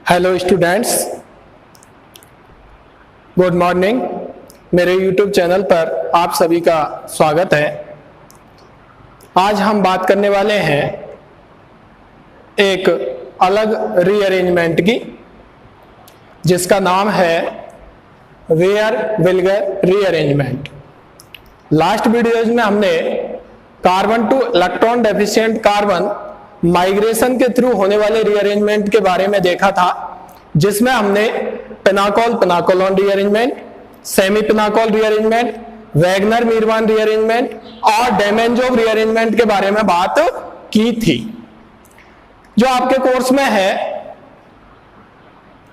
Hello students, good morning. मेरे YouTube channel पर आप सभी का स्वागत है। आज हम बात करने वाले हैं एक अलग रीअरेंजमेंट की, जिसका नाम है वेयर-विल्गर रीअरेंजमेंट। लास्ट वीडियोज में हमने carbon two electron deficient carbon migration के थ्रू होने वाले रीअरेंजमेंट के बारे में देखा था, जिसमें हमने pinacol pinacolone rearrangement, semi pinacol rearrangement, Wagner Meerwein rearrangement और डेमेंजोव रीअरेंजमेंट के बारे में बात की थी। जो आपके कोर्स में है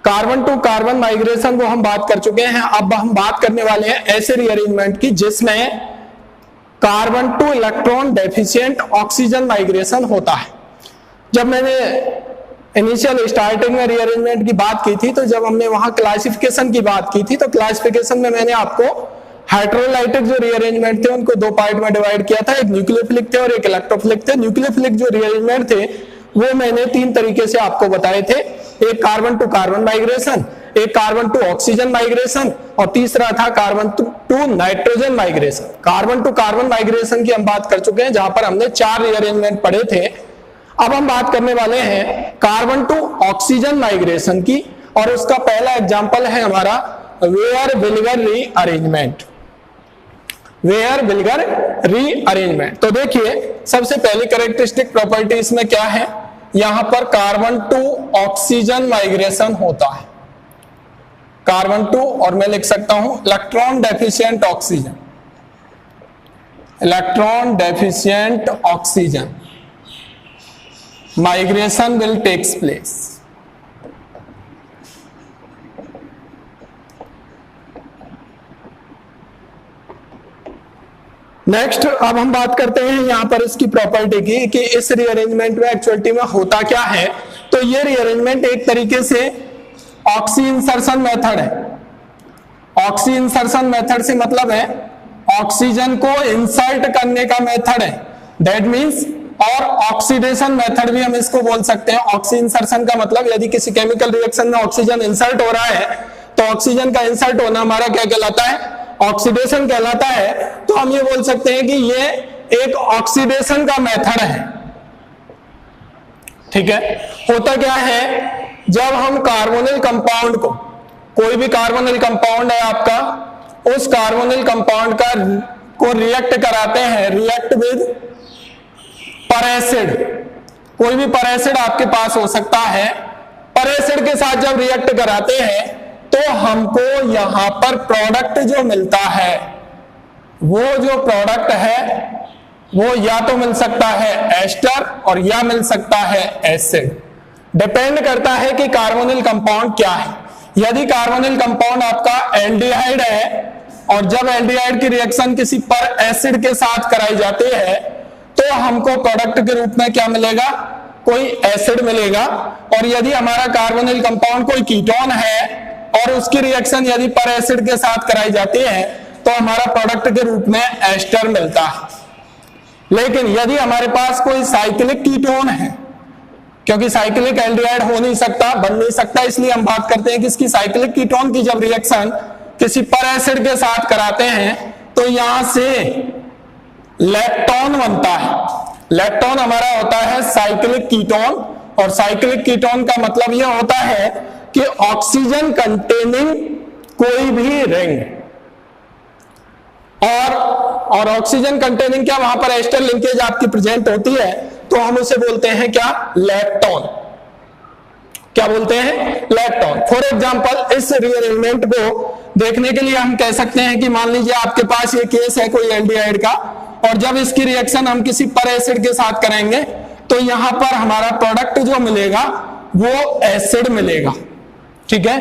कार्बन टू कार्बन माइग्रेशन, वो हम बात कर चुके हैं। अब हम बात करने वाले हैं ऐसे रीअरेंजमेंट की जिसमें carbon two electron deficient oxygen migration होता है। जब मैंने इनिशियल स्टार्टिंग में रीअरेंजमेंट की बात की थी, तो जब हमने वहां क्लासिफिकेशन की बात की थी, तो क्लासिफिकेशन में मैंने आपको हाइड्रोलाइटिक जो रीअरेंजमेंट थे उनको दो पार्ट में डिवाइड किया था, एक न्यूक्लियोफिलिक थे और एक इलेक्ट्रोफिलिक थे। न्यूक्लियोफिलिक जो रीअरेंजमेंट थे वो मैंने तीन तरीके से आपको बताए थे, एक कार्बन टू कार्बन माइग्रेशन, एक कार्बन टू ऑक्सीजन माइग्रेशन और तीसरा था carbon to nitrogen migration. Carbon to carbon migration की हम बात कर चुके हैं, जहां पर हमने 4 रीअरेंजमेंट पढ़े थे। अब हम बात करने वाले हैं कार्बन टू ऑक्सीजन माइग्रेशन की, और उसका पहला एग्जांपल है हमारा वेयर-विल्गर रीअरेंजमेंट। वेयर-विल्गर रीअरेंजमेंट, तो देखिए सबसे पहली कैरेक्टरिस्टिक प्रॉपर्टी इसमें क्या है, यहां पर कार्बन टू ऑक्सीजन माइग्रेशन होता है। कार्बन टू, और मैं लिख सकता हूं electron deficient oxygen, electron deficient oxygen migration will takes place। Next, अब हम बात करते हैं यहां पर इसकी प्रॉपर्टी की कि इस रीअरेंजमेंट में एक्चुअलिटी में होता क्या है। तो ये रीअरेंजमेंट एक तरीके से ऑक्सी इंसर्शन मेथड है। ऑक्सी इंसर्शन मेथड से मतलब है ऑक्सीजन को इंसर्ट करने का मेथड है, दैट मीन्स, और ऑक्सीडेशन मेथड भी हम इसको बोल सकते हैं। ऑक्सी इंसर्शन का मतलब यदि किसी केमिकल रिएक्शन में ऑक्सीजन इंसर्ट हो रहा है तो ऑक्सीजन का इंसर्ट होना हमारा क्या कहलाता है, ऑक्सीडेशन कहलाता है। तो हम ये बोल सकते हैं कि ये एक ऑक्सीडेशन का मेथड है। ठीक है, होता क्या है, जब हम कार्बोनिल कंपाउंड को, कोई भी कार्बोनिल कंपाउंड है आपका, उस कार्बोनिल कंपाउंड को रिएक्ट कराते हैं, रिएक्ट विद पर एसिड, कोई भी पर एसिड आपके पास हो सकता है। पर एसिड के साथ जब रिएक्ट कराते हैं तो हमको यहां पर प्रोडक्ट जो मिलता है, वो जो प्रोडक्ट है वो या तो मिल सकता है एस्टर और या मिल सकता है एसिड। डिपेंड करता है कि कार्बोनिल कंपाउंड क्या है। यदि कार्बोनिल कंपाउंड आपका एल्डिहाइड है और जब एल्डिहाइड की रिएक्शन किसी पर एसिड के साथ कराई जाती है तो हमको प्रोडक्ट के रूप में क्या मिलेगा, कोई एसिड मिलेगा। और यदि हमारा कार्बोनिल कंपाउंड कोई कीटोन है और उसकी रिएक्शन यदि पर एसिड के साथ कराई जाती है तो हमारा प्रोडक्ट के रूप में एस्टर मिलता है। लेकिन यदि हमारे पास कोई साइक्लिक कीटोन है, क्योंकि साइक्लिक एल्डिहाइड हो नहीं सकता, बन नहीं सकता, इसलिए हम बात करते हैं कि इसकी साइक्लिक कीटोन की जब रिएक्शन किसी पर एसिड के साथ कराते हैं तो यहां से लैक्टोन बनता है। लैक्टोन हमारा होता है साइक्लिक कीटोन, और साइक्लिक कीटोन का मतलब यह होता है कि ऑक्सीजन कंटेनिंग कोई भी रिंग, और ऑक्सीजन कंटेनिंग क्या, वहां पर एस्टर लिंकेज आपकी प्रेजेंट होती है, तो हम उसे बोलते हैं क्या, लैक्टोन। क्या बोलते हैं, लैक्टोन। फॉर एग्जांपल, इस रीअरेंजमेंट को देखने के लिए हम कह सकते हैं कि मान लीजिए आपके पास ये केस है कोई एल्डिहाइड का, और जब इसकी रिएक्शन हम किसी पर एसिड के साथ करेंगे तो यहां पर हमारा प्रोडक्ट जो मिलेगा वो एसिड मिलेगा। ठीक है,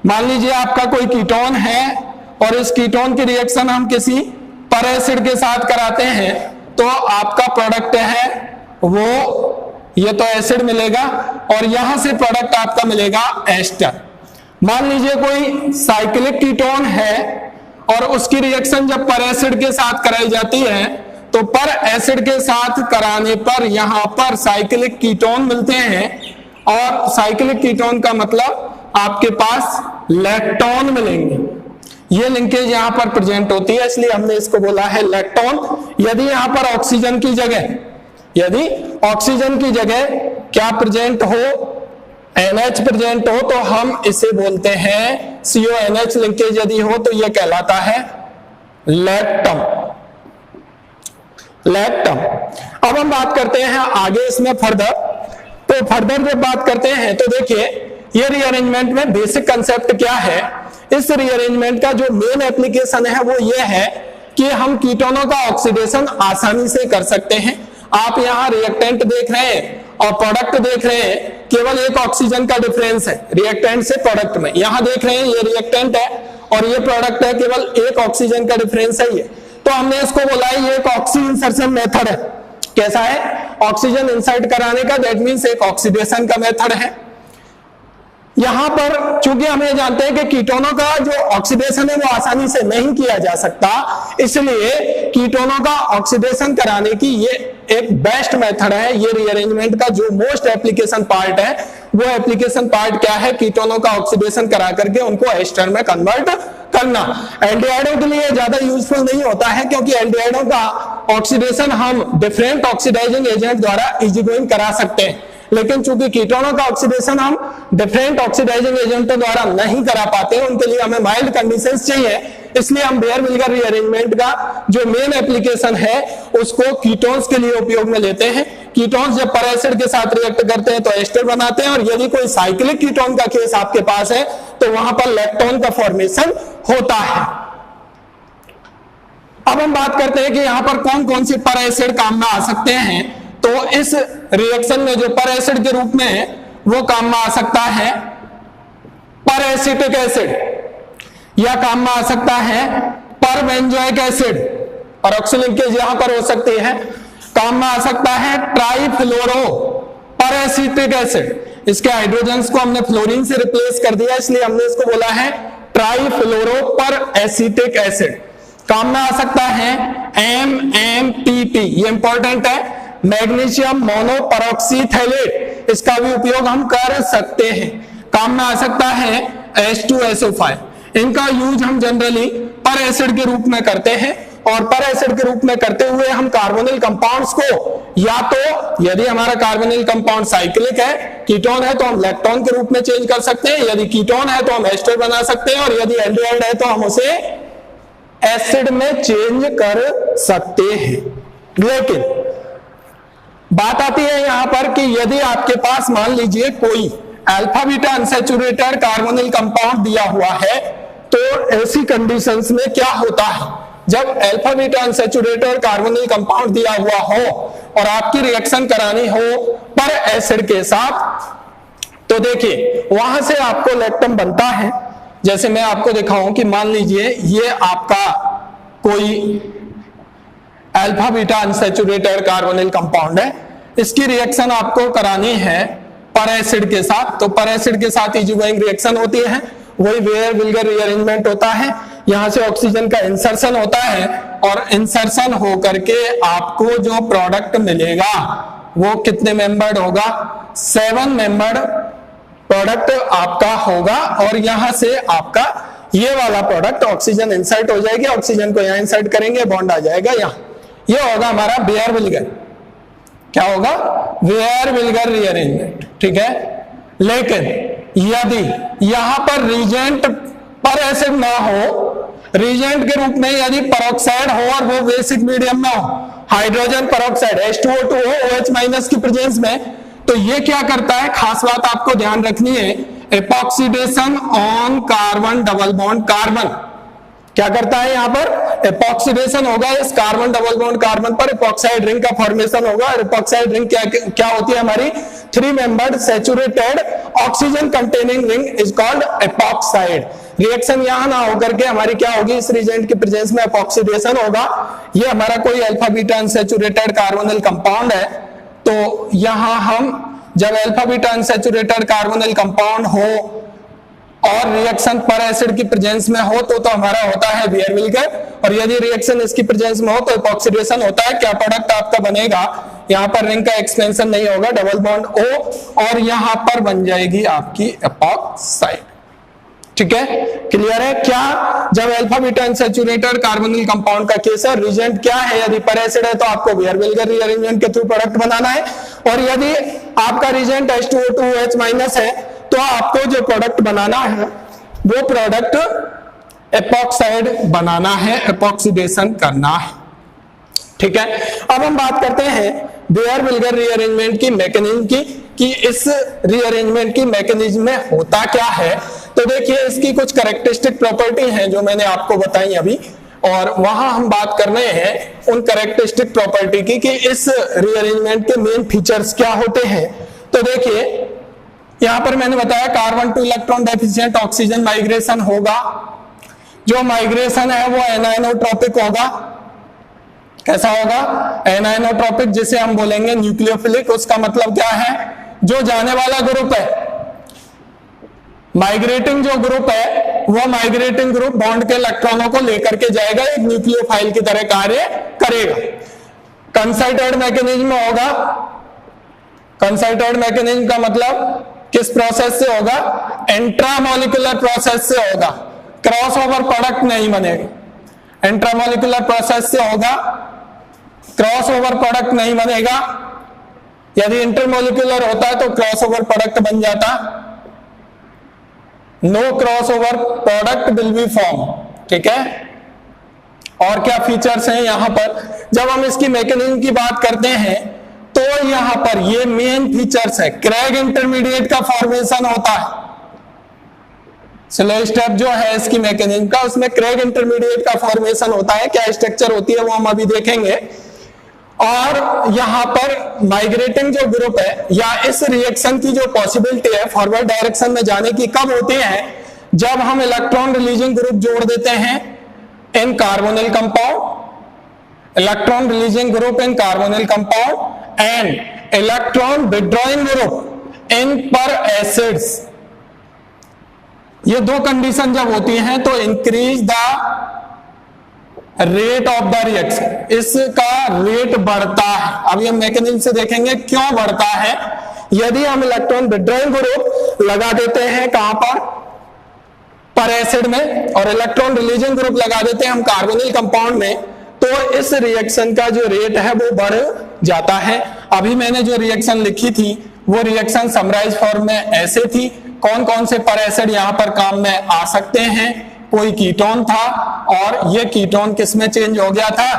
मान लीजिए आपका कोई कीटोन है और इस कीटोन की रिएक्शन हम किसी पर एसिड के साथ कराते हैं तो आपका प्रोडक्ट है वो, ये तो एसिड मिलेगा, और यहां से प्रोडक्ट आपका मिलेगा एस्टर। मान लीजिए कोई साइक्लिक कीटोन है और उसकी रिएक्शन जब पर एसिड के साथ कराई जाती है तो पर एसिड के साथ कराने पर यहां पर साइक्लिक कीटोन मिलते हैं और साइक्लिक कीटोन का मतलब आपके पास लैक्टोन मिलेंगे। ये लिंकेज यहां पर प्रेजेंट होती है, इसलिए हमने इसको बोला है लैक्टोन। यदि यहां पर ऑक्सीजन की जगह क्या प्रेजेंट हो, NH प्रेजेंट हो, तो हम इसे बोलते हैं CONH लिंकेज यदि हो तो यह कहलाता है लैक्टम। अब हम बात करते हैं आगे इसमें फर्दर। तो फर्दर जब बात करते हैं तो देखिए ये रीअरेंजमेंट में बेसिक कंसेप्ट क्या है। इस रीअरेंजमेंट का जो मेन एप्लीकेशन है वो ये है कि हम कीटोनों का ऑक्सीडेशन आसानी से कर सकते हैं। आप यहाँ रिएक्टेंट देख रहे हैं और प्रोडक्ट देख रहे हैं, केवल एक ऑक्सीजन का डिफरेंस है रिएक्टेंट से प्रोडक्ट में। यहां देख रहे हैं ये रिएक्टेंट है और ये प्रोडक्ट है, केवल एक ऑक्सीजन का डिफरेंस है ये। तो हमने इसको बोला है ये एक ऑक्सी इंसर्शन मेथड है। कैसा है? ऑक्सीजन इंसर्ट कराने का, दैट मींस एक ऑक्सीडेशन का मेथड है। यहां पर चूंकि हम ये जानते हैं कि कीटोनों का जो ऑक्सीडेशन है वो आसानी से नहीं किया जा सकता, इसलिए कीटोनों का ऑक्सीडेशन कराने की ये एक बेस्ट मेथड है। ये रीअरेंजमेंट का जो मोस्ट एप्लीकेशन पार्ट है, वो एप्लीकेशन पार्ट क्या है? कीटोनों का ऑक्सीडेशन करा करके उनको एस्टर में कन्वर्ट करना। एल्डिहाइडों के लिए ज्यादा यूजफुल नहीं होता है, क्योंकि एल्डिहाइडों का ऑक्सीडेशन हम डिफरेंट ऑक्सीडाइजिंग एजेंट द्वारा इजी गोइंग करा सकते हैं, लेकिन चूंकि कीटोनों का ऑक्सीडेशन हम डिफरेंट ऑक्सीडाइजिंग एजेंटों द्वारा नहीं करा पाते, उनके लिए हमें माइल्ड कंडीशंस चाहिए, इसलिए हम बेयर-विल्गर रीअरेंजमेंट का जो मेन एप्लीकेशन है उसको कीटोन्स के लिए उपयोग में लेते हैं। कीटोन्स जब पर एसिड के साथ रिएक्ट करते हैं तो एस्टर बनाते हैं, और यदि कोई साइक्लिक कीटोन का केस आपके पास है तो वहां पर लैक्टोन का फॉर्मेशन होता है। अब हम बात करते हैं कि यहां पर कौन कौन से पर एसिड काम में आ सकते हैं। तो इस रिएक्शन में जो पर एसिड के रूप में है वो काम में आ सकता है पर एसिटिक एसिड, या काम में आ सकता है पर बेंजोइक एसिड, परऑक्सो लिंकेज यहां पर हो सकती है। काम में आ सकता है ट्राइफ्लोरो पर एसिटिक एसिड। इसके हाइड्रोजन्स को हमने फ्लोरीन से रिप्लेस कर दिया, इसलिए हमने इसको बोला है ट्राइफ्लोरो पर एसिटिक एसिड। काम में आ सकता है MMPP, ये इंपॉर्टेंट है, मैग्नीशियम मोनोपरऑक्सीथैलेट, इसका भी उपयोग हम कर सकते हैं। काम में आ सकता है H2SO5। इनका यूज हम जनरली पर एसिड के रूप में करते हैं, और पर एसिड के रूप में करते हुए हम कार्बोनिल कंपाउंड्स को, या तो यदि हमारा कार्बोनिल कंपाउंड साइक्लिक है, कीटोन है, तो हम लैक्टोन के रूप में चेंज कर सकते हैं, यदि कीटोन है तो हम एस्टर बना सकते हैं, और यदि एल्डिहाइड है तो हम उसे एसिड में चेंज कर सकते हैं। लेकिन बात आती है यहां पर कि यदि आपके पास मान लीजिए कोई alpha beta unsaturated carbonyl compound दिया हुआ है, तो ऐसी कंडीशंस में क्या होता है? जब alpha beta unsaturated carbonyl compound दिया हुआ हो और आपकी रिएक्शन करानी हो पर एसिड के साथ, तो देखिए वहां से आपको लैक्टम बनता है। जैसे मैं आपको दिखाऊं कि मान लीजिए ये आपका कोई alpha beta unsaturated carbonyl compound है, इसकी रिएक्शन आपको करानी है पर एसिड के साथ, तो पर एसिड के साथ इजीगोइंग रिएक्शन होती है, वही बेयर-विल्गर रीअरेंजमेंट होता है। यहां से ऑक्सीजन का इंसर्शन होता है, और इंसर्शन होकर के आपको जो प्रोडक्ट मिलेगा वो कितने मेंबर्ड होगा? 7 मेंबर्ड प्रोडक्ट आपका होगा, और यहां से आपका ये वाला प्रोडक्ट ऑक्सीजन इंसर्ट हो जाएगी, ऑक्सीजन को यहां इंसर्ट करेंगे, बॉन्ड आ जाएगा यहां। ये होगा हमारा बेयर-विल्गर, क्या होगा? बेयर-विल्गर रीअरेंजमेंट, ठीक है। लेकिन यदि यहां पर रीजेंट पर एसिड ना हो, रीजेंट के रूप में यदि पेरोक्साइड हो और वो बेसिक मीडियम में हो, हाइड्रोजन पेरोक्साइड H2O2 हो OH- की प्रेजेंस में, तो ये क्या करता है? खास बात आपको ध्यान रखनी है, एपॉक्सीडेशन on carbon double bond carbon. क्या करता है यहां पर? एपॉक्सीडेशन होगा इस कार्बन डबल बॉन्ड कार्बन पर, एपॉक्साइड रिंग का फॉर्मेशन होगा। एपॉक्साइड रिंग क्या होती है हमारी? 3 membered saturated oxygen containing ring is called epoxide. Reaction यहां ना होकर के हमारी क्या होगी? इस रिएजेंट की प्रेजेंस में एपॉक्सीडेशन होगा। ये हमारा कोई alpha beta unsaturated carbonyl compound है, तो यहां हम जब alpha beta unsaturated carbonyl compound हो और रिएक्शन पर एसिड की प्रेजेंस में हो तो हमारा होता है बेयर-विल्गर, और यदि रिएक्शन इसकी प्रेजेंस में हो तो एपॉक्सीडेशन होता है। क्या प्रोडक्ट आपका बनेगा? यहाँ पर रिंग का एक्सटेंशन नहीं होगा, डबल बॉन्ड O, और यहाँ पर बन जाएगी आपकी एपॉक्साइड। ठीक है, क्लियर है क्या? जब alpha beta unsaturated carbonyl compound का केस है, रिएजेंट क्या है? यदि पर एसिड है तो आपको बियर-विल्गर रीअरेंजमेंट के थ्रू प्रोडक्ट बनाना है, और यदि आपका रिएजेंट H2O2OH- है तो आपको जो प्रोडक्ट बनाना है वो प्रोडक्ट एपॉक्साइड बनाना है, एपॉक्सीडेशन करना है। ठीक है, अब हम बात करते हैं बियर-विल्गर रीअरेंजमेंट की मैकेनिज्म की, कि इस रीअरेंजमेंट की मैकेनिज्म में होता क्या है। तो देखिए, इसकी कुछ कैरेक्टरिस्टिक प्रॉपर्टी हैं जो मैंने आपको बताई अभी, और वहां हम बात कर रहे हैं उन कैरेक्टरिस्टिक प्रॉपर्टी की कि इस रीअरेंजमेंट के मेन फीचर्स क्या होते हैं। तो देखिए, यहां पर मैंने बताया carbon two electron deficient oxygen migration होगा। जो माइग्रेशन है वो एनाइनोट्रोपिक होगा। कैसा होगा? एनाइनोट्रोपिक, जिसे हम बोलेंगे न्यूक्लियोफिलिक। उसका मतलब क्या है? जो जाने वाला ग्रुप है, माइग्रेटिंग जो ग्रुप है, वो माइग्रेटिंग ग्रुप बॉन्ड के इलेक्ट्रॉनों को लेकर के जाएगा, एक न्यूक्लियोफाइल की तरह कार्य करेगा। कंसर्टेड मैकेनिज्म होगा। कंसर्टेड मैकेनिज्म का मतलब किस प्रोसेस से होगा? इंट्रामोलिकुलर प्रोसेस से होगा, क्रॉस ओवर प्रोडक्ट नहीं बनेगा। इंट्रामोलिकुलर प्रोसेस से होगा, क्रॉस ओवर प्रोडक्ट नहीं बनेगा। यदि इंटरमोलिकुलर होता है तो क्रॉस ओवर प्रोडक्ट बन जाता। No cross over product will be form. ठीक है, और क्या फीचर्स हैं यहां पर? जब हम इसकी मैकेनिज्म की बात करते हैं तो यहां पर ये मेन फीचर्स है, क्रैग इंटरमीडिएट का फॉर्मेशन होता है। स्लो स्टेप जो है इसकी मैकेनिज्म का, उसमें क्रैग इंटरमीडिएट का फॉर्मेशन होता है। क्या स्ट्रक्चर होती है वो हम अभी देखेंगे। और यहां पर माइग्रेटिंग जो ग्रुप है, या इस रिएक्शन की जो पॉसिबिलिटी है फॉरवर्ड डायरेक्शन में जाने की, कब होती है? जब हम इलेक्ट्रॉन रिलीजिंग ग्रुप जोड़ देते हैं इन carbonyl compound, electron releasing group in carbonyl compound, and electron withdrawing group in पर एसिड्स। ये दो कंडीशन जब होती हैं तो increase the rate of the reaction, इसका रेट बढ़ता है। अभी हम मैकेनिज्म से देखेंगे क्यों बढ़ता है। यदि हम इलेक्ट्रॉन विड्रॉइंग ग्रुप लगा देते हैं कहां पर एसिड में, और इलेक्ट्रॉन रिलीजिंग ग्रुप लगा देते हैं हम कार्बोनिल कंपाउंड में, तो इस रिएक्शन का जो रेट है वो बढ़ जाता है। अभी मैंने जो रिएक्शन लिखी थी वो रिएक्शन समराइज फॉर्म में ऐसे थी। कौन कौन से पर एसिड यहां पर काम में आ सकते हैं? कोई कीटोन था, और ये कीटोन किस में चेंज हो गया था?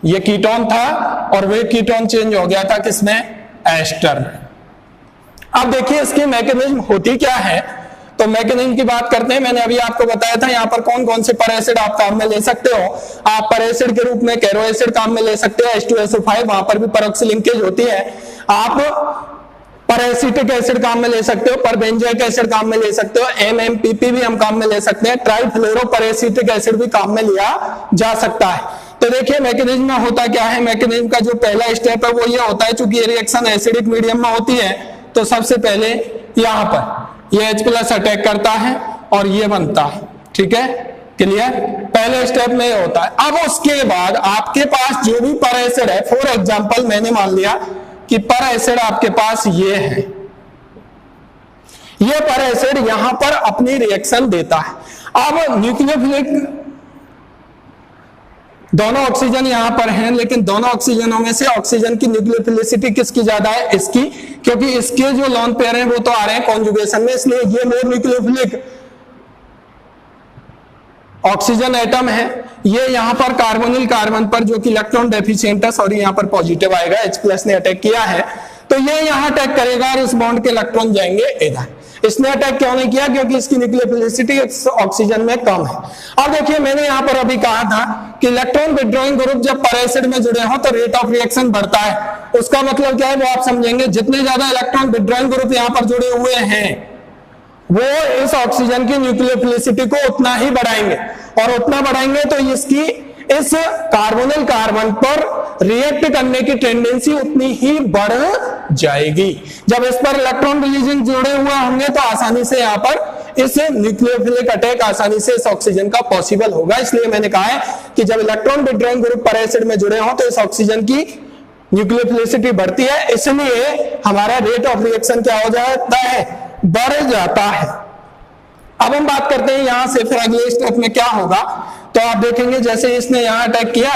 ये कीटोन था, और वे कीटोन चेंज हो गया था किसमें? एस्टर में। अब देखिए इसकी मैकेनिज्म होती क्या है। तो मैकेनिज्म की बात करते हैं। मैंने अभी आपको बताया था यहाँ पर कौन कौन से पर एसिड आप काम में ले सकते हो। आप पर एसिड के रूप में कैरो एसिड काम में ले सकते हो, H2SO5, वहां पर भी परऑक्सी लिंकेज होती है। आप पर एसिटिक एसिड काम में ले सकते हो, पर बेंजोइक एसिड काम में ले सकते हो, MMPP भी हम काम में ले सकते हैं, ट्राइफ्लोरो पर एसिटिक एसिड भी काम में लिया जा सकता है। तो देखिए मैकेनिज्म में होता क्या है। मैकेनिज्म का जो पहला स्टेप है वो ये होता है, चूंकि ये रिएक्शन एसिडिक मीडियम में होती है, तो सबसे पहले यहां पर ये H+ अटैक करता है और ये बनता है। ठीक है, क्लियर? पहले स्टेप में ये होता है। अब उसके बाद आपके पास जो भी पर एसिड है, फॉर एग्जांपल मैंने मान लिया कि पर एसिड आपके पास ये है, ये पर एसिड यहां पर अपनी रिएक्शन देता है। अब न्यूक्लियोफिलिक दोनों ऑक्सीजन यहां पर हैं, लेकिन दोनों ऑक्सीजनों में से ऑक्सीजन की न्यूक्लियोफिलिसिटी किसकी ज्यादा है? इसकी, क्योंकि इसके जो लोन पेयर हैं वो तो आ रहे हैं कॉन्जुगेशन में, इसलिए ये मोर न्यूक्लियोफिलिक ऑक्सीजन एटम है। ये यहां पर कार्बोनिल कार्बन पर जो कि इलेक्ट्रॉन डेफिशिएंट है, सॉरी यहां पर पॉजिटिव आएगा, H+ ने अटैक किया है, तो ये यहां अटैक करेगा और इस बॉन्ड के इलेक्ट्रॉन जाएंगे इधर। इसने अटैक क्यों नहीं किया? क्योंकि इसकी न्यूक्लियोफिलिसिटी ऑक्सीजन में कम है। अब देखिए मैंने यहां पर अभी कहा था कि इलेक्ट्रॉन विड्रॉइंग ग्रुप जब पर एसिड में जुड़े हो तो रेट ऑफ रिएक्शन बढ़ता है। उसका मतलब क्या है वो आप समझेंगे। जितने ज्यादा इलेक्ट्रॉन विड्रॉइंग ग्रुप यहां पर जुड़े हुए हैं वो इस ऑक्सीजन की न्यूक्लियोफिलिसिटी को उतना ही बढ़ाएंगे, और उतना बढ़ाएंगे तो इसकी इस कार्बोनिल कार्बन पर रिएक्ट करने की टेंडेंसी उतनी ही बढ़ जाएगी। जब इस पर इलेक्ट्रॉन रिलीजिंग जुड़े हुए होंगे तो आसानी से यहां पर इस न्यूक्लियोफिलिक अटैक आसानी से इस ऑक्सीजन का पॉसिबल होगा। इसलिए मैंने कहा है कि जब इलेक्ट्रॉन विड्रॉइंग ग्रुप पर एसिड में जुड़े हों तो इस ऑक्सीजन की न्यूक्लियोफिलिसिटी बढ़ती है, इसलिए हमारा रेट ऑफ रिएक्शन क्या हो जाता है, बढ़ जाता है। अब हम बात करते हैं यहां से फिर अगले स्टेप में क्या होगा। तो आप देखेंगे जैसे इसने यहां अटैक किया,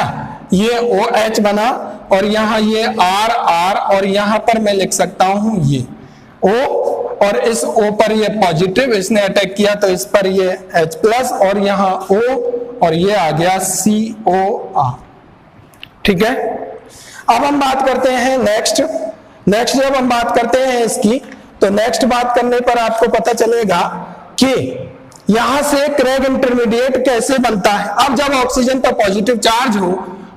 ये OH बना और यहां ये R और यहां पर मैं लिख सकता हूं ये O, और इस O पर ये पॉजिटिव, इसने अटैक किया तो इस पर ये H+ और यहां O और ये आ गया COR। ठीक है। अब हम बात करते हैं नेक्स्ट जब हम बात करते हैं इसकी, तो नेक्स्ट बात करने पर आपको पता चलेगा कि यहां से क्रैग इंटरमीडिएट कैसे बनता है। अब जब ऑक्सीजन पर पॉजिटिव चार्ज हो,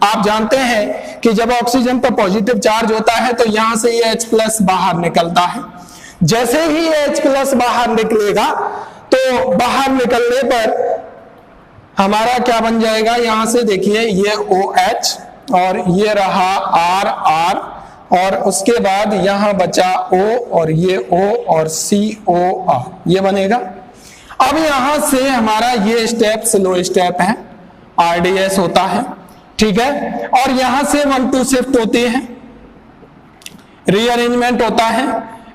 आप जानते हैं कि जब ऑक्सीजन पर पॉजिटिव चार्ज होता है तो यहां से ये H+ बाहर निकलता है। जैसे ही ये H+ बाहर निकलेगा तो बाहर निकलने पर हमारा क्या बन जाएगा, यहां से देखिए ये OH और ये रहा R और उसके बाद यहां बचा O और ये O और COR, ये बनेगा। अब यहां से हमारा ये स्टेप स्लो स्टेप है, RDS होता है। ठीक है। और यहां से 1-2 शिफ्ट होती है, रीअरेंजमेंट होता है,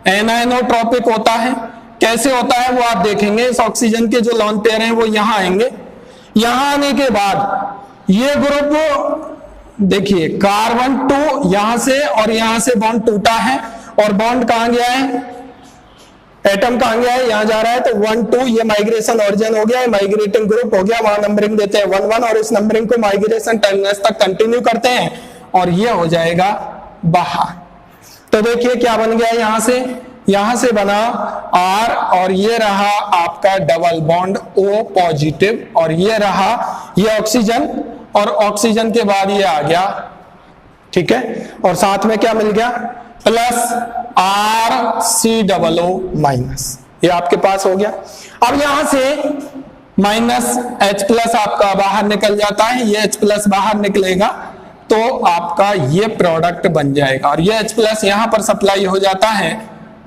एनाइनोट्रॉपिक होता है। कैसे होता है वो आप देखेंगे। इस ऑक्सीजन के जो लोन पेयर हैं वो यहां आएंगे। यहां आने के बाद ये ग्रुप देखिए कार्बन 2 यहां से और यहां से बॉन्ड टूटा है और बॉन्ड कहां गया है, एटम कहां गया है, यहां जा रहा है। तो 1-2 ये माइग्रेशन ओरिजिन हो गया, माइग्रेटिंग ग्रुप हो गया। वहां नंबरिंग देते हैं 1-1 और इस नंबरिंग को माइग्रेशन टर्मिनस तक कंटिन्यू करते हैं और ये हो जाएगा बाहर। तो देखिए क्या बन गया, यहां से बना R और ये रहा आपका डबल बॉन्ड O पॉजिटिव और ये रहा ये ऑक्सीजन और ऑक्सीजन के बाद ये आ गया। ठीक है। और साथ में क्या मिल गया, प्लस RCOO-, ये आपके पास हो गया। अब यहां से -H+ आपका बाहर निकल जाता है, ये H+ बाहर निकलेगा तो आपका ये प्रोडक्ट बन जाएगा और ये H+ यहां पर सप्लाई हो जाता है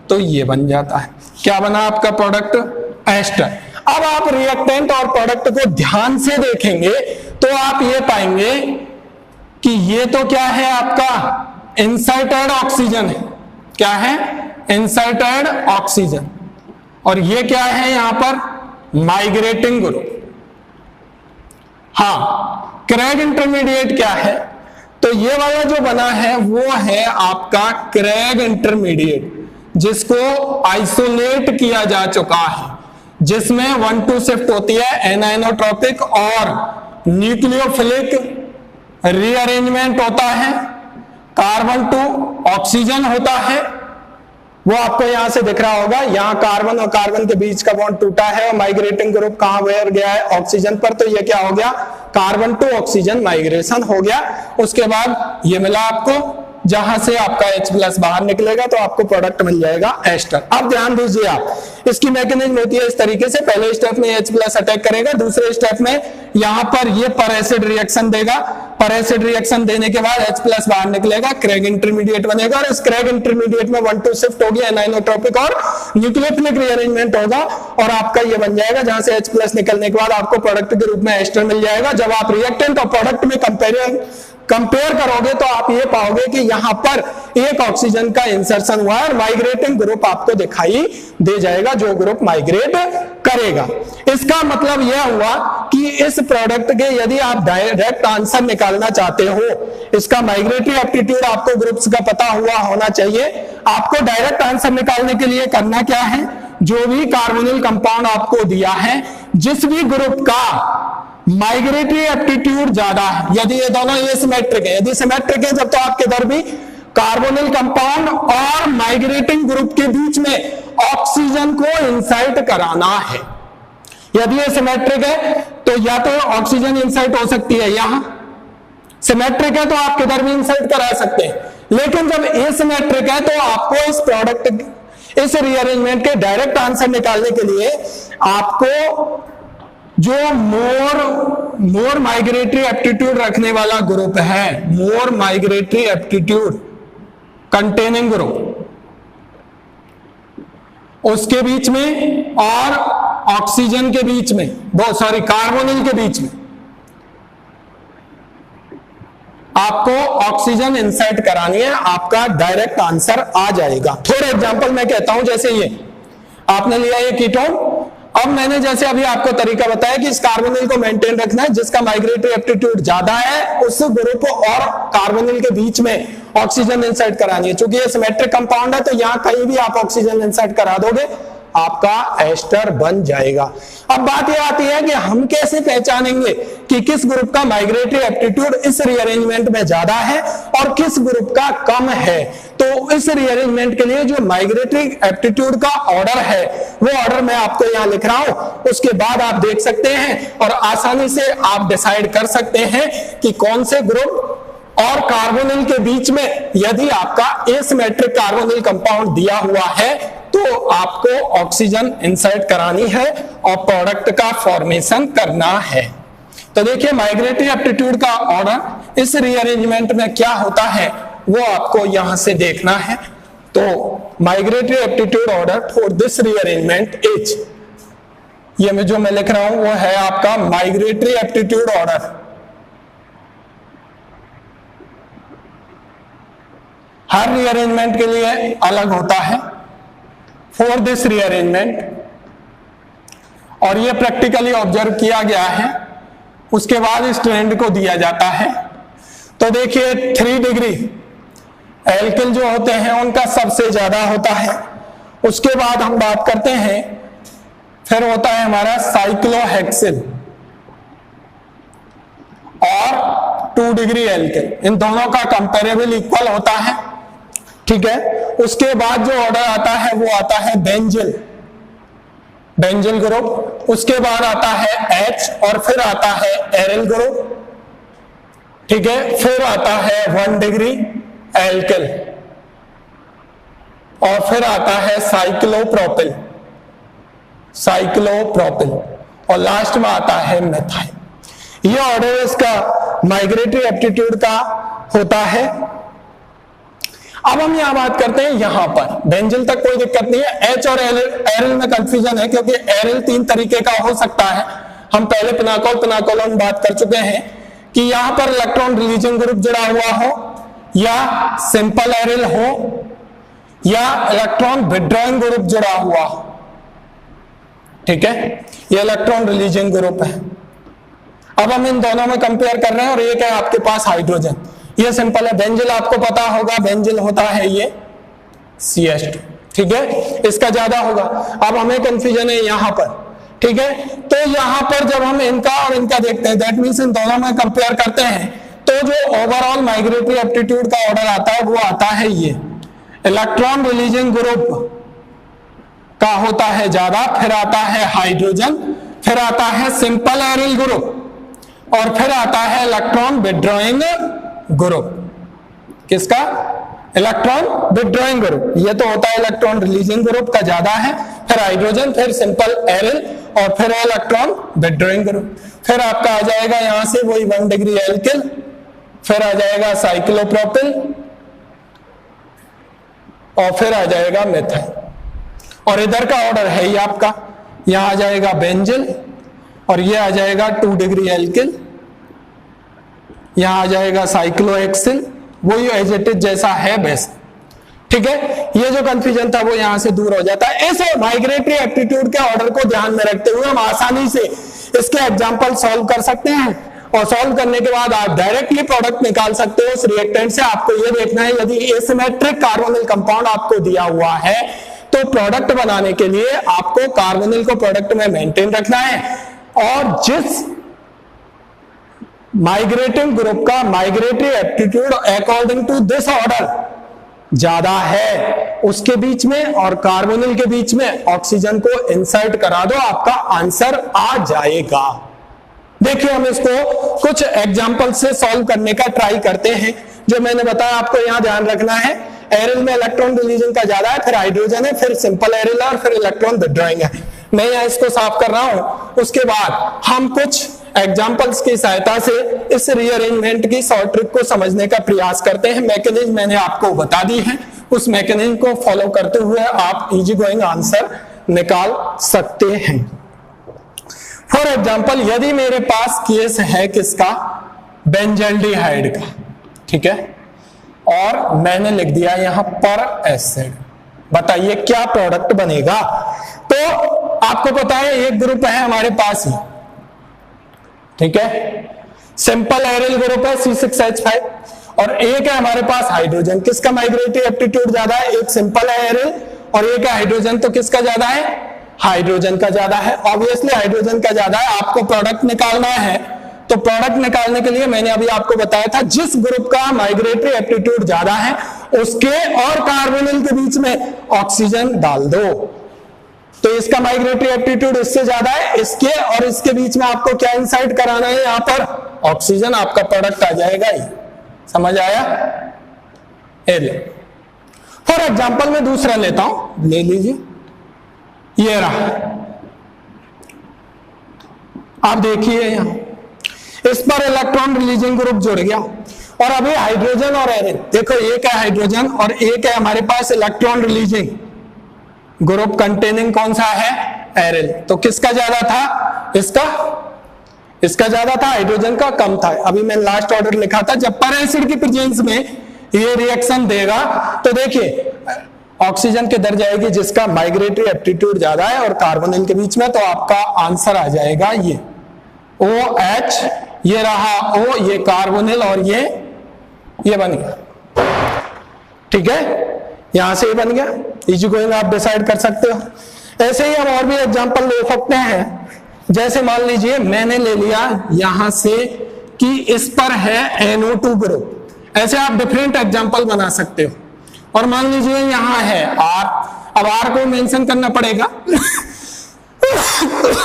तो ये बन जाता है। क्या बना आपका प्रोडक्ट, एस्टर। अब आप रिएक्टेंट और प्रोडक्ट को ध्यान से देखेंगे तो आप ये पाएंगे कि ये तो क्या है आपका इंसर्टेड ऑक्सीजन है। क्या है, इंसर्टेड ऑक्सीजन। और ये क्या है यहां पर, माइग्रेटिंग ग्रुप। हाँ, क्रैग इंटरमीडिएट क्या है, तो ये वाला जो बना है वो है आपका क्रैग इंटरमीडिएट, जिसको आइसोलेट किया जा चुका है, जिसमें 1-2 शिफ्ट होती है, एनाइनोट्रॉपिक और न्यूक्लियोफिलिक रीअरेंजमेंट होता है, कार्बन 2 ऑक्सीजन होता है। वो आपको यहां से दिख रहा होगा, यहां कार्बन और कार्बन के बीच का बॉन्ड टूटा है और माइग्रेटिंग ग्रुप कहां वेयर गया है, ऑक्सीजन पर। तो ये क्या हो गया, कार्बन 2 ऑक्सीजन माइग्रेशन हो गया। उसके बाद ये मिला आपको, जहां से आपका H+ बाहर निकलेगा तो आपको प्रोडक्ट मिल जाएगा एस्टर। अब ध्यान दीजिए आप, इसकी मैकेनिज्म होती है इस तरीके से, पहले स्टेप में H+ अटैक करेगा, दूसरे स्टेप में यहां पर ये पर एसिड रिएक्शन देगा, पर एसिड रिएक्शन देने के बाद H+ बाहर निकलेगा, क्रैग इंटरमीडिएट बनेगा और इस क्रैग इंटरमीडिएट में 1-2 शिफ्ट होगी, एनाइनोट्रॉपिक और न्यूक्लियोफिलिक रीअरेंजमेंट होगा और आपका ये बन जाएगा, जहां से H+ निकलने के बाद आपको प्रोडक्ट के रूप में एस्टर मिल जाएगा। जब आप रिएक्टेंट और प्रोडक्ट में कंपेयर करोगे तो आप ये पाओगे कि यहां पर एक ऑक्सीजन का इंसर्शन हुआ है और माइग्रेटिंग ग्रुप आपको दिखाई दे जाएगा, जो ग्रुप माइग्रेट करेगा। इसका मतलब यह हुआ कि इस प्रोडक्ट के यदि आप डायरेक्ट आंसर निकालना चाहते हो, इसका माइग्रेटरी एप्टीट्यूड आपको ग्रुप्स का पता हुआ होना चाहिए। आपको डायरेक्ट आंसर निकालने के लिए करना क्या है, जो भी कार्बोनिल कंपाउंड आपको दिया है, जिस भी ग्रुप का माइग्रेटरी एप्टीट्यूड ज्यादा है, यदि ये दोनों ये सिमेट्रिक है, यदि सिमेट्रिक है जब तो आपके इधर भी कार्बोनिल कंपाउंड और माइग्रेटिंग ग्रुप के बीच में ऑक्सीजन को इंसर्ट कराना है। यदि ये सिमेट्रिक है तो या तो ऑक्सीजन इंसर्ट हो सकती है, यहां सिमेट्रिक है तो आप किधर भी इंसर्ट करा सकते हैं। लेकिन जब एसिमेट्रिक है तो आपको इस प्रोडक्ट, इस रीअरेंजमेंट के डायरेक्ट आंसर निकालने के लिए आपको जो मोर माइग्रेटरी एप्टीट्यूड रखने वाला ग्रुप है, मोर माइग्रेटरी एप्टीट्यूड कंटेनिंग ग्रुप, उसके बीच में और ऑक्सीजन के बीच में, कार्बोनिल के बीच में आपको ऑक्सीजन इंसर्ट करानी है, आपका डायरेक्ट आंसर आ जाएगा। फॉर एग्जांपल मैं कहता हूं, जैसे ये आपने लिया ये कीटोन, अब मैंने जैसे अभी आपको तरीका बताया कि इस कार्बोनिल को मेंटेन रखना है, जिसका माइग्रेटरी एप्टीट्यूड ज्यादा है उस ग्रुप और कार्बोनिल के बीच में ऑक्सीजन इंसर्ट करानी है। चूंकि ये सिमेट्रिक कंपाउंड है तो यहां कहीं भी आप ऑक्सीजन इंसर्ट करा दोगे आपका एस्टर बन जाएगा। अब बात यह आती है कि हम कैसे पहचानेंगे कि किस ग्रुप का माइग्रेटरी एप्टीट्यूड इस रीअरेंजमेंट में ज्यादा है और किस ग्रुप का कम है। तो इस रीअरेंजमेंट के लिए जो माइग्रेटरी एप्टीट्यूड का ऑर्डर है वो ऑर्डर मैं आपको यहां लिख रहा हूं, उसके बाद आप देख सकते हैं और आसानी से आप डिसाइड कर सकते हैं कि कौन से ग्रुप और कार्बोनिल के बीच में यदि आपका एसिमेट्रिक कार्बोनिल कंपाउंड दिया हुआ है तो आपको ऑक्सीजन इंसर्ट करानी है और प्रोडक्ट का फॉर्मेशन करना है। तो देखिए माइग्रेटरी एप्टीट्यूड का ऑर्डर इस रीअरेंजमेंट में क्या होता है वो आपको यहां से देखना है। तो migratory aptitude order for this rearrangement is, ये जो मैं लिख रहा हूं वो है आपका माइग्रेटरी एप्टीट्यूड ऑर्डर। हर रीअरेंजमेंट के लिए अलग होता है फॉर दिस रीअरेंजमेंट, और यह प्रैक्टिकली ऑब्जर्व किया गया है, उसके बाद इस ट्रेंड को दिया जाता है। तो देखिए 3 डिग्री एल्किल जो होते हैं उनका सबसे ज्यादा होता है, उसके बाद हम बात करते हैं फिर होता है हमारा साइक्लोहेक्सिल और 2 डिग्री एल्किल, इन दोनों का कंपेरेबल इक्वल होता है, ठीक है। उसके बाद जो ऑर्डर आता है वो आता है बेंजिल, बेंजिल ग्रुप, उसके बाद आता है H और फिर आता है एरिल ग्रुप, ठीक है। फिर आता है 1 डिग्री एल्किल और फिर आता है साइक्लोप्रोपिल, साइक्लोप्रोपिल और लास्ट में आता है मेथाइल। ये ऑर्डर इसका माइग्रेटरी एप्टीट्यूड का होता है। अब हम यहां बात करते हैं, यहां पर बेंजिल तक कोई दिक्कत नहीं है, H और एरिल में कंफ्यूजन है क्योंकि एरिल 3 तरीके का हो सकता है। हम पहले पिनाकोल बात कर चुके हैं कि यहां पर इलेक्ट्रॉन रिलीजिंग ग्रुप जुड़ा हुआ हो या सिंपल एरिल हो या इलेक्ट्रॉन विड्रॉइंग ग्रुप जुड़ा हुआ हो, ठीक है। ये इलेक्ट्रॉन रिलीजिंग ग्रुप है। अब हम इन दोनों में कंपेयर कर रहे हैं और एक है आपके पास हाइड्रोजन, ये सिंपल है। बेंजिल आपको पता होगा, बेंजिल होता है ये CH2, ठीक है, इसका ज्यादा होगा। अब हमें कंफ्यूजन है यहां पर, ठीक है। तो यहां पर जब हम इनका और इनका देखते हैं, दैट मींस इन दोनों में कंपेयर करते हैं, तो जो ओवरऑल माइग्रेटरी एप्टीट्यूड का ऑर्डर आता है वो आता है ये इलेक्ट्रॉन रिलीजिंग ग्रुप का होता है ज्यादा, फिर आता है हाइड्रोजन, फिर आता है सिंपल एरिल ग्रुप और फिर आता है इलेक्ट्रॉन विड्रॉइंग ग्रुप। किसका? Electron withdrawing group. ये तो होता है इलेक्ट्रॉन रिलीजिंग ग्रुप का ज्यादा है, फिर हाइड्रोजन, फिर सिंपल एरिल और फिर इलेक्ट्रॉन विड्रॉइंग ग्रुप। फिर आपका आ जाएगा यहां से वही 1 डिग्री एल्किल, फिर आ जाएगा साइक्लोप्रोपिल और फिर आ जाएगा मेथाइल। और इधर का ऑर्डर है ये आपका, यहां आ जाएगा बेंजिल और ये आ जाएगा 2 डिग्री एल्किल, यहां आ जाएगा साइक्लोहेक्सिल, वही एज इट इज जैसा है वैसा, ठीक है। ये जो कंफ्यूजन था वो यहां से दूर हो जाता है। ऐसे माइग्रेटरी एप्टीट्यूड के ऑर्डर को ध्यान में रखते हुए हम आसानी से इसके एग्जांपल सॉल्व कर सकते हैं और सॉल्व करने के बाद आप डायरेक्टली प्रोडक्ट निकाल सकते हो उस रिएक्टेंट से। आपको ये देखना है यदि एसिमेट्रिक कार्बोनिल कंपाउंड आपको दिया हुआ है तो प्रोडक्ट बनाने के लिए आपको कार्बोनिल को प्रोडक्ट में मेंटेन रखना है और जिस माइग्रेटिंग ग्रुप का migratory aptitude according to this order ज्यादा है उसके बीच में और कार्बोनिल के बीच में ऑक्सीजन को इंसर्ट करा दो, आपका आंसर आ जाएगा। देखिए हम इसको कुछ एग्जांपल से सॉल्व करने का ट्राई करते हैं। जो मैंने बताया आपको यहां ध्यान रखना है, एरिल में इलेक्ट्रॉन रिलीजन का ज्यादा है, फिर हाइड्रोजन है, फिर सिंपल एरिल और फिर इलेक्ट्रॉन विड्रॉइंग है। मैं यहां इसको साफ कर रहा हूं, उसके बाद हम कुछ एग्जांपल्स की सहायता से इस रीअरेंजमेंट की शॉर्ट ट्रिक को समझने का प्रयास करते हैं। मैकेनिज्म मैंने आपको बता दी है, उस मैकेनिज्म को फॉलो करते हुए आप इजी गोइंग आंसर निकाल सकते हैं। फॉर एग्जांपल यदि मेरे पास केस है किसका, बेंजल्डिहाइड का, ठीक है, और मैंने लिख दिया यहां पर एसिड। बताइए क्या प्रोडक्ट बनेगा। तो आपको पता है एक ग्रुप है हमारे पास ही, ठीक है, सिंपल एरिल ग्रुप है C6H5, और एक है हमारे पास हाइड्रोजन। किसका माइग्रेटरी एप्टीट्यूड ज्यादा है? एक सिंपल है एरिल और एक है हाइड्रोजन, तो किसका ज्यादा है? हाइड्रोजन का ज्यादा है। ऑब्वियसली हाइड्रोजन का ज्यादा है। आपको प्रोडक्ट निकालना है, तो प्रोडक्ट निकालने के लिए मैंने अभी आपको बताया था जिस ग्रुप का माइग्रेटरी एप्टीट्यूड ज्यादा है उसके और कार्बोनिल के बीच में ऑक्सीजन डाल दो। तो इसका माइग्रेटरी एप्टीट्यूड इससे ज्यादा है, इसके और इसके बीच में आपको क्या इंसर्ट कराना है? यहां पर ऑक्सीजन, आपका प्रोडक्ट आ जाएगा ही। समझ आया? फॉर एग्जाम्पल मैं दूसरा लेता हूं, ले लीजिए, ये रहा। आप देखिए यहां इस पर इलेक्ट्रॉन रिलीजिंग ग्रुप जुड़ गया, और अभी हाइड्रोजन और एरिल, देखो एक है हाइड्रोजन और एक है हमारे पास इलेक्ट्रॉन रिलीजिंग ग्रुप कंटेनिंग कौन सा है? एरिल। तो किसका ज्यादा था? इसका ज्यादा था, हाइड्रोजन का कम था। अभी मैं लास्ट ऑर्डर लिखा था, जब पर एसिड की प्रेजेंस में ये रिएक्शन देगा तो देखिए ऑक्सीजन किधर जाएगी? जिसका माइग्रेटरी एप्टीट्यूड ज्यादा है और कार्बोनिल के बीच में, तो आपका आंसर आ जाएगा ये OH, ये रहा O, ये कार्बोनिल और ये बन गया। ठीक है, यहां से ये बन गया। इजी गोइंग आप डिसाइड कर सकते हो। ऐसे ही हम और भी एग्जांपल ले सकते हैं। जैसे मान लीजिए मैंने ले लिया यहां से कि इस पर है NO2 ग्रुप, ऐसे आप डिफरेंट एग्जांपल बना सकते हो। और मान लीजिए यहां है R, अब R को मेंशन करना पड़ेगा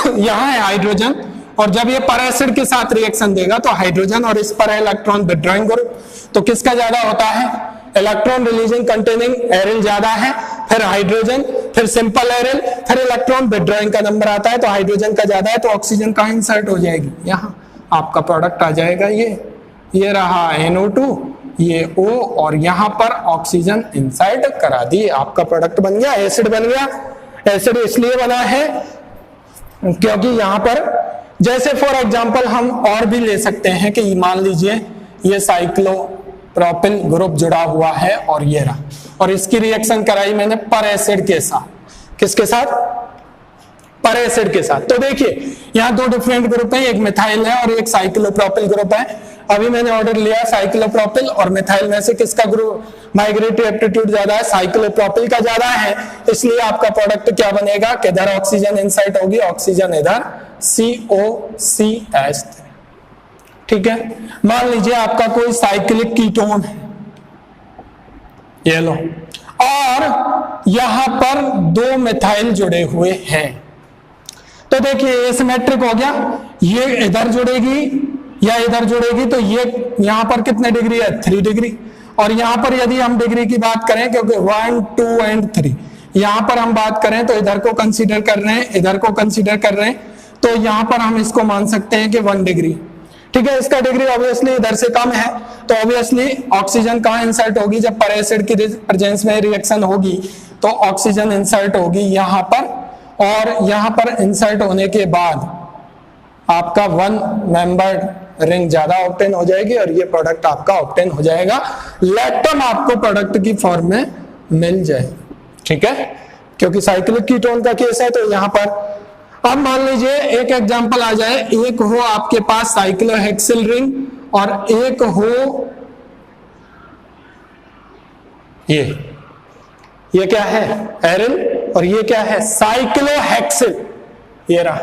यहां है हाइड्रोजन, और जब ये पर एसिड के साथ रिएक्शन देगा तो हाइड्रोजन और इस पर है इलेक्ट्रॉन विथड्रॉइंग ग्रुप, तो किसका ज्यादा होता है? इलेक्ट्रॉन रिलीजिंग कंटेनिंग एरिल ज्यादा है, फिर हाइड्रोजन, फिर सिंपल एरिल, फिर इलेक्ट्रॉन विथड्रॉइंग का नंबर आता है तो हाइड्रोजन का ज्यादा है, तो ऑक्सीजन कहां इंसर्ट हो जाएगी? यहां। आपका प्रोडक्ट आ जाएगा ये रहा NO2, ये O, और यहां पर ऑक्सीजन इंसर्ट करा दी, आपका प्रोडक्ट बन गया, एसिड बन गया। एसिड इसलिए बना है क्योंकि यहां पर, जैसे फॉर एग्जांपल हम और भी ले सकते हैं कि मान लीजिए ये साइक्लोप्रोपिल ग्रुप जुड़ा हुआ है और ये रहा, और इसकी रिएक्शन कराई मैंने पर एसिड के साथ। किसके साथ? पर एसिड के साथ। तो देखिए यहाँ दो डिफरेंट ग्रुप है, एक मिथाइल है और एक साइक्लोप्रोपिल ग्रुप है। अभी मैंने ऑर्डर लिया साइक्लोप्रोपिल और मिथाइल में से किसका ग्रुप माइग्रेटरी एप्टीट्यूड ज्यादा है? साइक्लोप्रोपिल का ज्यादा है, इसलिए आपका प्रोडक्ट क्या बनेगा? किधर ऑक्सीजन इंसर्ट होगी? ऑक्सीजन इधर COCH। ठीक है, मान लीजिए आपका कोई साइक्लिक कीटोन है, ये लो, और यहां पर दो मिथाइल जुड़े हुए हैं, तो देखिए सिमेट्रिक हो गया। ये इधर जुड़ेगी या इधर जुड़ेगी, तो ये यहां पर कितने डिग्री है? 3 डिग्री। और यहां पर यदि हम डिग्री की बात करें, क्योंकि 1, 2 एंड 3 यहां पर हम बात करें तो इधर को कंसीडर कर रहे हैं, इधर को कंसीडर कर रहे हैं, तो यहां पर हम इसको मान सकते हैं कि 1 डिग्री। ठीक है, इसका डिग्री ऑब्वियसली इधर से कम है, तो ऑब्वियसली ऑक्सीजन कहां इंसर्ट होगी? जब पर एसिड की प्रेजेंस में रिएक्शन होगी तो ऑक्सीजन इंसर्ट होगी यहां पर, और यहां पर इंसर्ट होने के बाद आपका 1 मेंबर्ड रिंग ज्यादा ऑब्टेन हो जाएगी और ये प्रोडक्ट आपका ऑब्टेन हो जाएगा। लैक्टम आपको प्रोडक्ट की फॉर्म में मिल जाएगी। ठीक है, क्योंकि साइक्लिक कीटोन का केस है, तो यहां पर अब मान लीजिए एक एग्जांपल आ जाए, एक हो आपके पास साइक्लोहेक्सिल रिंग और एक हो ये क्या है? एरिल, और ये क्या है? साइक्लोहेक्सिल। ये रहा,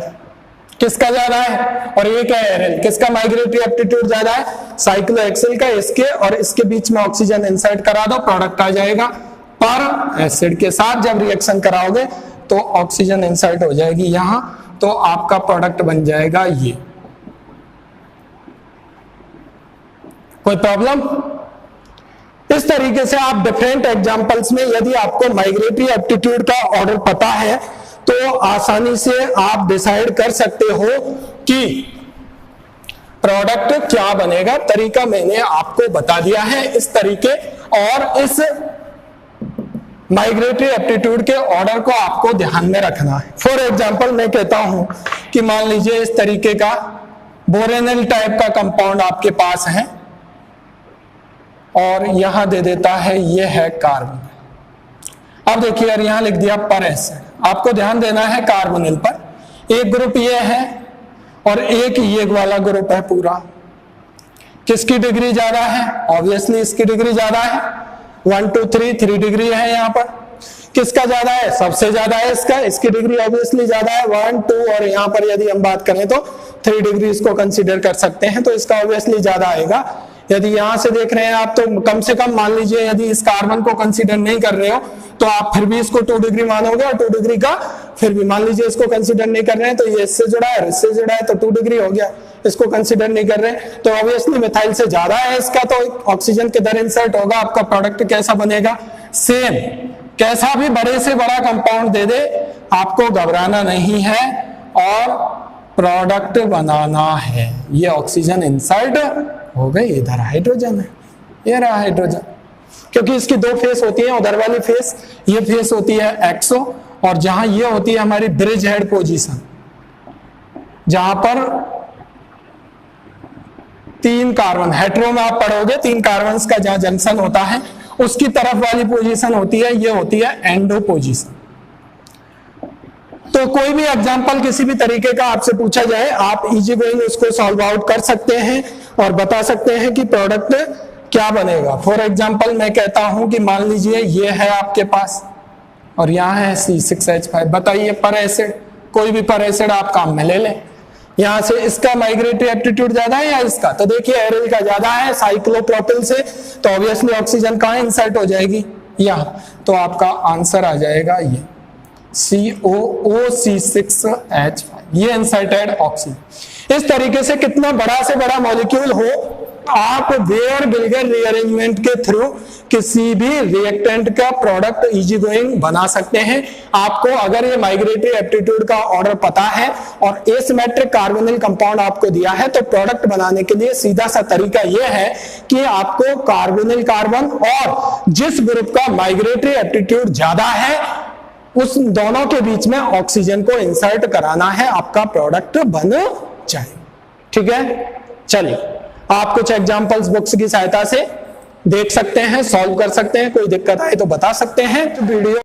किसका ज्यादा है? और ये क्या है? एरिल। किसका माइग्रेटरी एप्टीट्यूड ज्यादा है? साइक्लोहेक्सिल का। इसके और इसके बीच में ऑक्सीजन इंसर्ट करा दो, प्रोडक्ट आ जाएगा। पर एसिड के साथ जब रिएक्शन कराओगे तो ऑक्सीजन इंसर्ट हो जाएगी यहां, तो आपका प्रोडक्ट बन जाएगा ये। कोई प्रॉब्लम? इस तरीके से आप डिफरेंट एग्जांपल्स में यदि आपको माइग्रेटरी एप्टीट्यूड का ऑर्डर पता है तो आसानी से आप डिसाइड कर सकते हो कि प्रोडक्ट क्या बनेगा। तरीका मैंने आपको बता दिया है इस तरीके, और इस माइग्रेटरी एप्टीट्यूड के ऑर्डर को आपको ध्यान में रखना है। फॉर एग्जांपल मैं कहता हूं कि मान लीजिए इस तरीके का बोरेनिल टाइप का कंपाउंड आपके पास है, और यहां दे देता है ये है कार्बोनिल। अब देखिए यार यहां लिख दिया पर एसिड। आपको ध्यान देना है कार्बोनिल पर। एक ग्रुप ये है और एक ये वाला ग्रुप है पूरा। किसकी डिग्री ज्यादा है? ऑब्वियसली इसकी डिग्री ज्यादा है। 1 2 3 डिग्री है यहाँ पर। किसका ज्यादा है? सबसे ज्यादा है इसका। इसकी डिग्री ऑब्वियसली ज्यादा है 1 2, और यहाँ पर यदि हम बात करें तो 3 डिग्री इसको कंसीडर कर सकते हैं, तो इसका ऑब्वियसली ज्यादा आएगा। यदि यहां से देख रहे हैं आप तो कम से कम मान लीजिए यदि इस कार्बन को कंसीडर नहीं कर रहे हो तो आप फिर भी इसको 2 डिग्री मानोगे, और 2 डिग्री का फिर भी मान लीजिए इसको कंसीडर नहीं कर रहे हैं तो ये इससे जुड़ा है, इससे जुड़ा है, तो 2 डिग्री हो गया। इसको कंसीडर नहीं कर रहे तो ऑब्वियसली मिथाइल से ज्यादा है इसका, तो ऑक्सीजन किधर इंसर्ट होगा? आपका प्रोडक्ट कैसा बनेगा? सेम। कैसा भी बड़े से बड़ा कंपाउंड दे दे, आपको घबराना नहीं है और प्रोडक्ट बनाना है। ये ऑक्सीजन इंसर्ट हो गई, इधर हाइड्रोजन है, ये रहा हाइड्रोजन। क्योंकि इसकी 2 फेस होती है, उधर वाली फेस, ये फेस होती है एक्सो, और जहां ये होती है हमारी ब्रिज हेड पोजीशन, जहां पर 3 कार्बन, हेटेरो में आप पढ़ोगे 3 कार्बन का जहां जंक्शन होता है उसकी तरफ वाली पोजीशन होती है, ये होती है एंडो पोजीशन। तो कोई भी एग्जांपल किसी भी तरीके का आपसे पूछा जाए, आप इजी गोइंग उसको सॉल्व आउट कर सकते हैं और बता सकते हैं कि प्रोडक्ट क्या बनेगा। फॉर एग्जांपल मैं कहता हूं कि मान लीजिए ये है आपके पास और यहां है C6H5। बताइए पर एसिड, कोई भी पर एसिड आप काम में ले लें। यहां से इसका माइग्रेटरी एप्टीट्यूड ज्यादा है या इसका? तो देखिए एरिल का ज्यादा है साइक्लोप्रोपिल से, तो ऑब्वियसली ऑक्सीजन कहां इंसर्ट हो जाएगी? यहां। तो आपका आंसर आ जाएगा ये COOC6H5, ये इंसर्टेड ऑक्सीजन। इस तरीके से कितना बड़ा से बड़ा मॉलिक्यूल हो, आप वेयर बिल्गर रीअरेंजमेंट के थ्रू किसी भी रिएक्टेंट का प्रोडक्ट इजी गोइंग बना सकते हैं। आपको अगर ये माइग्रेटरी एप्टीट्यूड का ऑर्डर पता है और एसिमेट्रिक कार्बोनिल कंपाउंड आपको दिया है, तो प्रोडक्ट बनाने के लिए सीधा सा तरीका यह है कि आपको कार्बोनिल कार्बन और जिस ग्रुप का माइग्रेटरी एप्टीट्यूड ज्यादा है उस दोनों के बीच में ऑक्सीजन को इंसर्ट कराना है, आपका प्रोडक्ट बन जाए। ठीक है, चलिए आप कुछ एग्जांपल्स बुक्स की सहायता से देख सकते हैं, सॉल्व कर सकते हैं। कोई दिक्कत आए तो बता सकते हैं। वीडियो